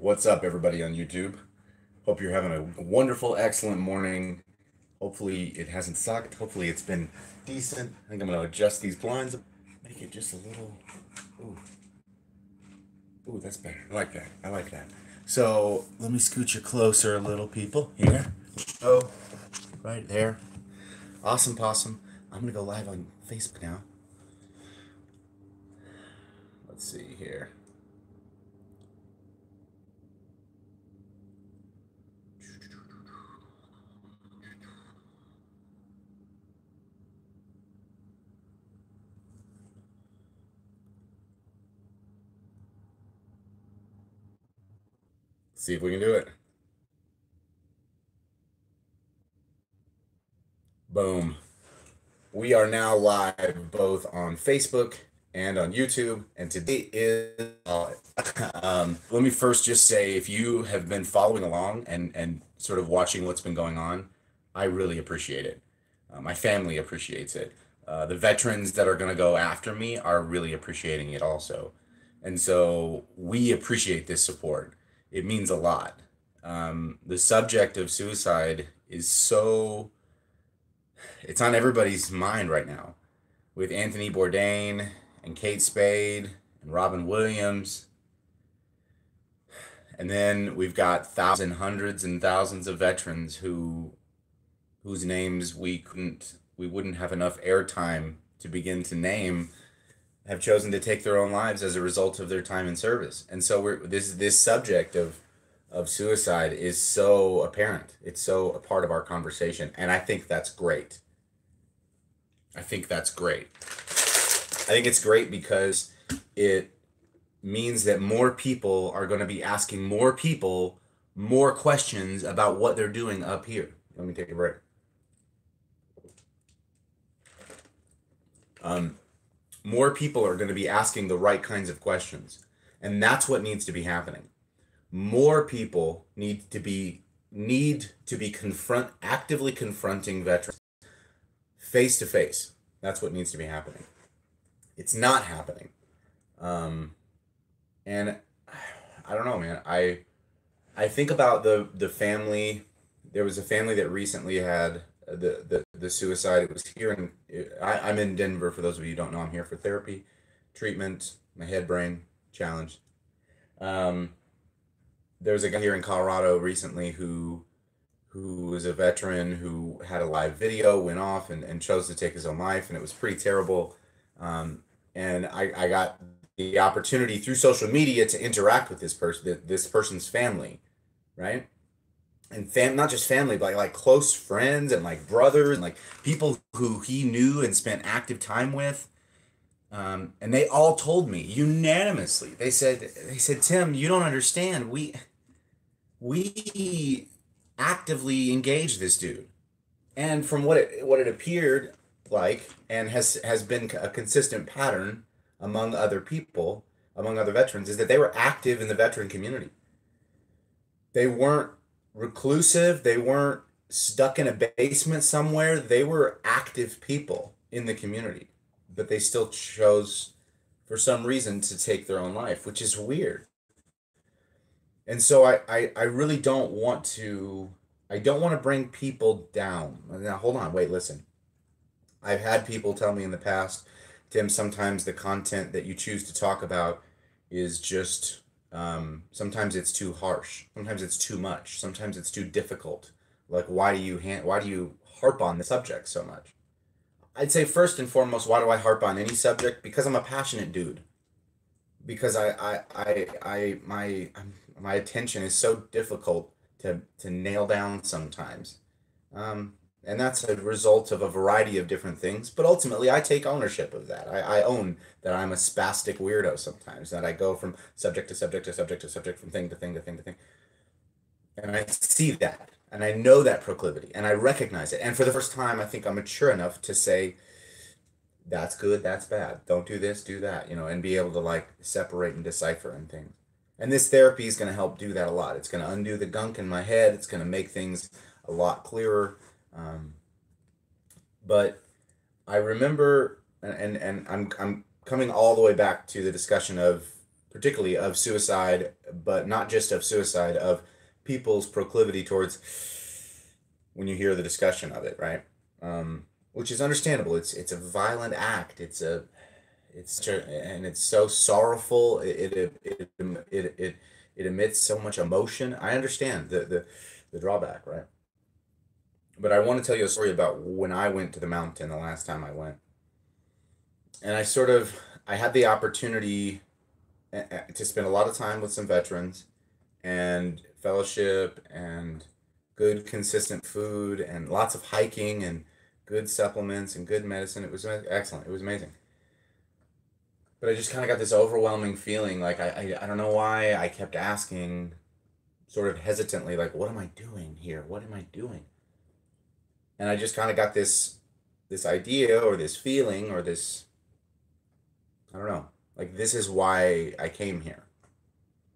What's up, everybody on YouTube? Hope you're having a wonderful, excellent morning. Hopefully, it hasn't sucked. Hopefully, it's been decent. I think I'm going to adjust these blinds, make it just a little. Ooh, ooh, that's better. I like that. I like that. So, let me scoot you closer a little, people. Here. Oh, right there. Awesome possum. I'm going to go live on Facebook now. Let's see here. See if we can do it. Boom. We are now live both on Facebook and on YouTube, and today is let me first just say, if you have been following along and sort of watching what's been going on, I really appreciate it. My family appreciates it. The veterans that are going to go after me are really appreciating it also, and so we appreciate this support. It means a lot. The subject of suicide is so it's on everybody's mind right now with Anthony Bourdain and Kate Spade and Robin Williams. And then we've got thousands, hundreds and thousands of veterans whose names we wouldn't have enough airtime to begin to name, have chosen to take their own lives as a result of their time in service. And so this subject of suicide is so apparent. It's so a part of our conversation, and I think that's great. I think that's great. I think it's great because it means that more people are going to be asking more people more questions about what they're doing up here. Let me take a break. More people are going to be asking the right kinds of questions, and that's what needs to be happening. More people need to be actively confronting veterans face to face. That's what needs to be happening. It's not happening. And I don't know, man. I think about the family. There was a family that recently had the suicide. It was here I'm in Denver. For those of you who don't know, I'm here for therapy, treatment, my head brain challenge. Um, there was a guy here in Colorado recently who was a veteran who had a live video, went off and chose to take his own life, and it was pretty terrible. And I got the opportunity through social media to interact with this person's family, right? And not just family, but like close friends and like brothers and like people who he knew and spent active time with. And they all told me unanimously. They said, Tim, you don't understand. We actively engaged this dude. And from what it appeared like, and has been a consistent pattern among other people, among other veterans, is that they were active in the veteran community. They weren't reclusive, they weren't stuck in a basement somewhere. They were active people in the community, but they still chose for some reason to take their own life, which is weird. And so I really don't want to bring people down. Now hold on, wait, listen. I've had people tell me in the past, Tim, sometimes the content that you choose to talk about is just sometimes it's too harsh. Sometimes it's too much. Sometimes it's too difficult. Like why do you harp on the subject so much? I'd say first and foremost, why do I harp on any subject? Because I'm a passionate dude. Because my attention is so difficult to nail down sometimes. And that's a result of a variety of different things. But ultimately, I take ownership of that. I own that I'm a spastic weirdo sometimes, that I go from subject to subject to subject to subject, from thing to thing to thing to thing. And I see that, and I know that proclivity, and I recognize it. And for the first time, I think I'm mature enough to say, that's good, that's bad. Don't do this, do that, and be able to like separate and decipher and things. And this therapy is going to help do that a lot. It's going to undo the gunk in my head. It's going to make things a lot clearer. Um, but I remember, and I'm coming all the way back to the discussion of particularly of suicide, but not just of suicide, of people's proclivity towards when you hear the discussion of it, right? Which is understandable. It's a violent act. And it's so sorrowful. It emits so much emotion. I understand the drawback, right? But I want to tell you a story about when I went to the mountain the last time I went. And I had the opportunity to spend a lot of time with some veterans and fellowship and good consistent food and lots of hiking and good supplements and good medicine. It was excellent. It was amazing. But I just kind of got this overwhelming feeling like I don't know why I kept asking sort of hesitantly, like, what am I doing here? What am I doing? And I just kind of got this idea or this feeling or this, I don't know, like this is why I came here.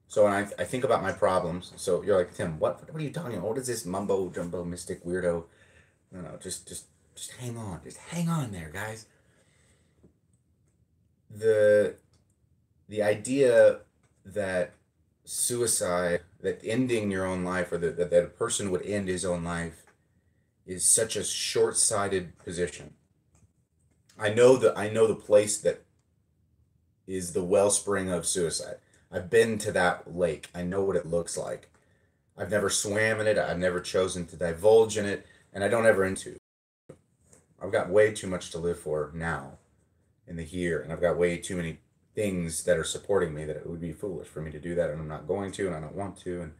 So when I think about my problems, so you're like, Tim, what are you talking about? What is this mumbo jumbo mystic weirdo? No, just hang on. Just hang on there, guys. The idea that suicide, that ending your own life, or that a person would end his own life is such a short-sighted position. I know the place that is the wellspring of suicide. I've been to that lake. I know what it looks like. I've never swam in it. I've never chosen to divulge in it, and I don't ever into. I've got way too much to live for now in the here, and I've got way too many things that are supporting me that it would be foolish for me to do that, and I'm not going to, and I don't want to, and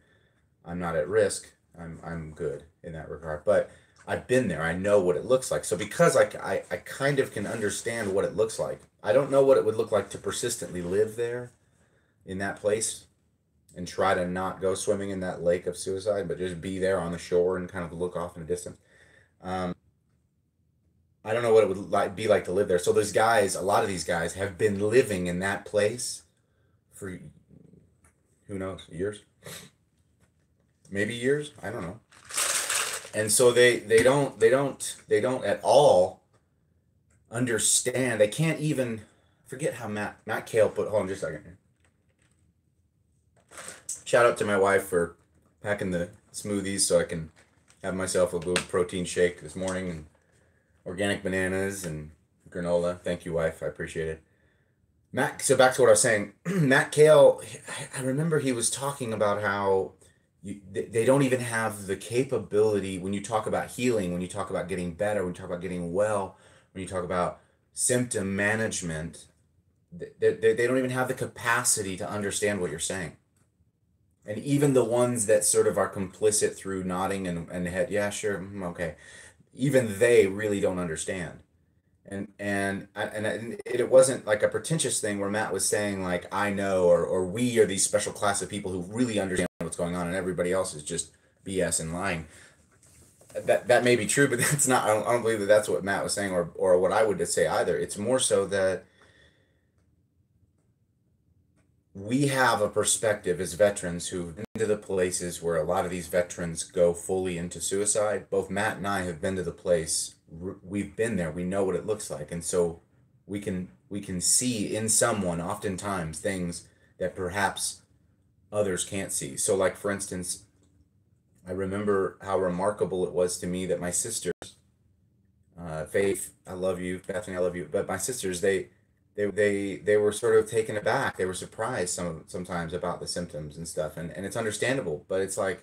I'm not at risk. I'm good in that regard. But I've been there. I know what it looks like. So because I kind of can understand what it looks like. I don't know what it would look like to persistently live there in that place and try to not go swimming in that lake of suicide, but just be there on the shore and kind of look off in the distance. Um, I don't know what it would be like to live there. So those guys, a lot of these guys have been living in that place for who knows, years, maybe years. I don't know. And so they don't at all understand. They can't even forget how Matt Kale put. Hold on just a second here. Shout out to my wife for packing the smoothies so I can have myself a little protein shake this morning and organic bananas and granola. Thank you, wife. I appreciate it. So back to what I was saying. Matt Kale, I remember he was talking about how they don't even have the capability when you talk about healing, when you talk about getting better, when you talk about getting well, when you talk about symptom management, they don't even have the capacity to understand what you're saying. And even the ones that sort of are complicit through nodding and head, yeah, sure, okay, even they really don't understand. And it wasn't like a pretentious thing where Matt was saying like I know or we are these special class of people who really understand what's going on and everybody else is just BS and lying. That may be true, but that's not. I don't believe that that's what Matt was saying or what I would say either. It's more so that we have a perspective as veterans who've been to the places where a lot of these veterans go fully into suicide. Both Matt and I have been to the place. We've been there. We know what it looks like, and so we can see in someone oftentimes things that perhaps others can't see. So, like for instance, I remember how remarkable it was to me that my sisters, Faith, I love you, Bethany, I love you, but my sisters, they were sort of taken aback. They were surprised sometimes about the symptoms and stuff, and it's understandable. But it's like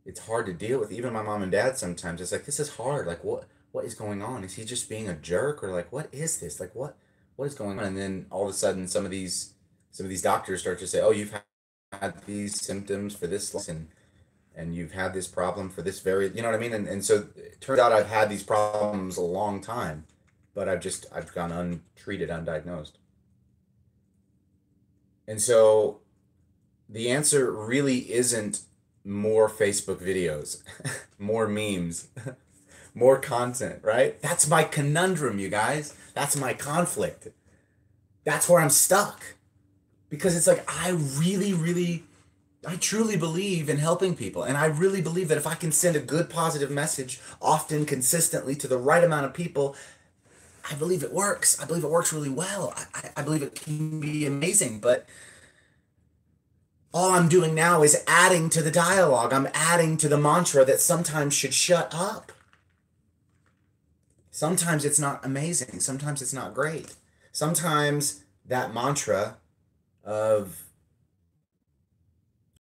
it's hard to deal with. Even my mom and dad sometimes. It's like this is hard. Like what is going on? Is he just being a jerk or like what is this? Like what is going on? And then all of a sudden, some of these doctors start to say, oh, you've had these symptoms for this and you've had this problem for this very, you know what I mean? And so it turns out I've had these problems a long time, but I've gone untreated, undiagnosed. And so the answer really isn't more Facebook videos, more memes, more content, right? That's my conundrum, you guys. That's my conflict. That's where I'm stuck. Because it's like I truly believe in helping people. And I really believe that if I can send a good positive message often consistently to the right amount of people, I believe it works. I believe it works really well. I believe it can be amazing. But all I'm doing now is adding to the dialogue. I'm adding to the mantra that sometimes should shut up. Sometimes it's not amazing. Sometimes it's not great. Sometimes that mantra of